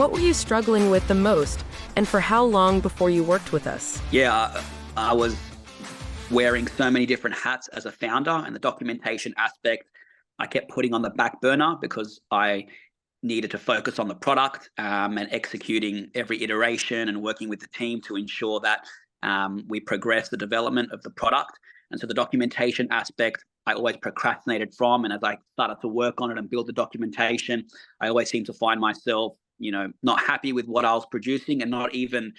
What were you struggling with the most, and for how long before you worked with us? Yeah, I was wearing so many different hats as a founder, and the documentation aspect I kept putting on the back burner because I needed to focus on the product and executing every iteration and working with the team to ensure that we progress the development of the product. And so the documentation aspect I always procrastinated from, and as I started to work on it and build the documentation, I always seemed to find myself, not happy with what I was producing and not even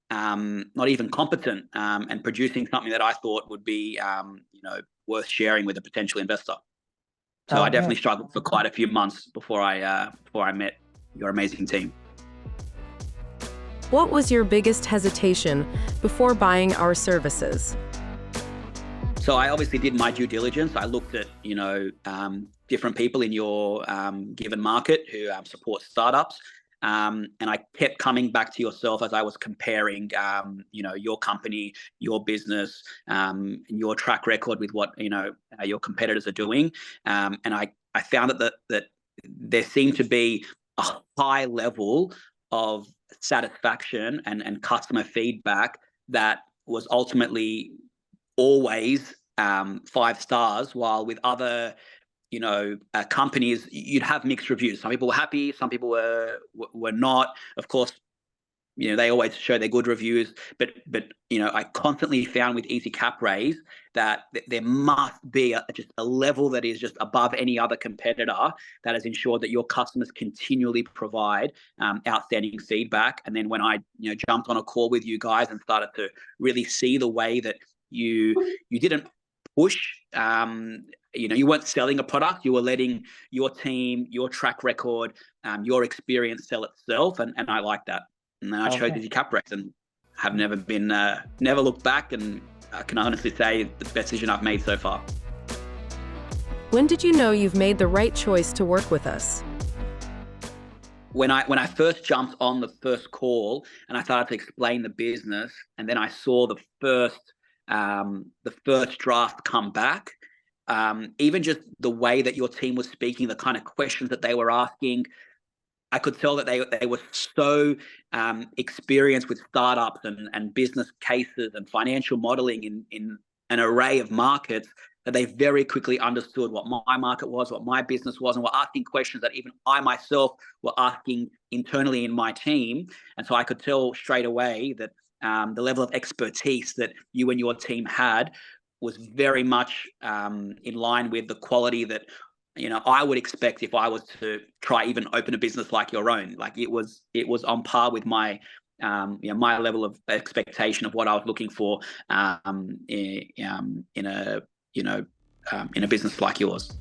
competent and producing something that I thought would be, worth sharing with a potential investor. So I definitely struggled for quite a few months before I met your amazing team. What was your biggest hesitation before buying our services? So I obviously did my due diligence. I looked at, different people in your given market who support startups. And I kept coming back to yourself as I was comparing, your company, your business, and your track record with what, your competitors are doing. And I found that there seemed to be a high level of satisfaction and customer feedback that was ultimately always 5 stars, while with other companies, you'd have mixed reviews. Some people were happy, some people were not. Of course, they always show their good reviews, but I constantly found with Easy Capraise that there must be just a level that is just above any other competitor that has ensured that your customers continually provide outstanding feedback. And then when I jumped on a call with you guys and started to really see the way that you didn't push, you weren't selling a product, you were letting your team, your track record, your experience sell itself, and I like that. And then I chose Easy Capraise and have never looked back, and I can honestly say the best decision I've made so far. When did you know you've made the right choice to work with us? When I first jumped on the first call and I started to explain the business, and then I saw the first draft come back, even just the way that your team was speaking, the kind of questions that they were asking, I could tell that they were so experienced with startups and business cases and financial modeling in an array of markets, that they very quickly understood what my market was, what my business was, and were asking questions that even I myself were asking internally in my team. And so I could tell straight away that the level of expertise that you and your team had was very much in line with the quality that I would expect if I was to try even open a business like your own. Like it was on par with my my level of expectation of what I was looking for in a business like yours.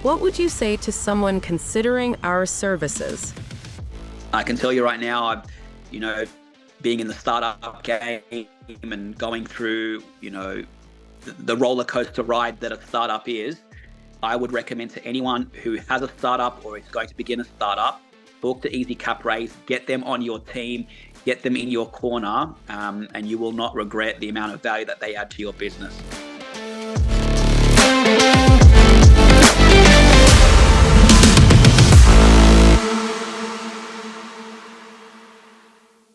What would you say to someone considering our services? I can tell you right now, being in the startup game and going through, the roller coaster ride that a startup is, I would recommend to anyone who has a startup or is going to begin a startup, talk to Easy Capraise, get them on your team, get them in your corner, and you will not regret the amount of value that they add to your business.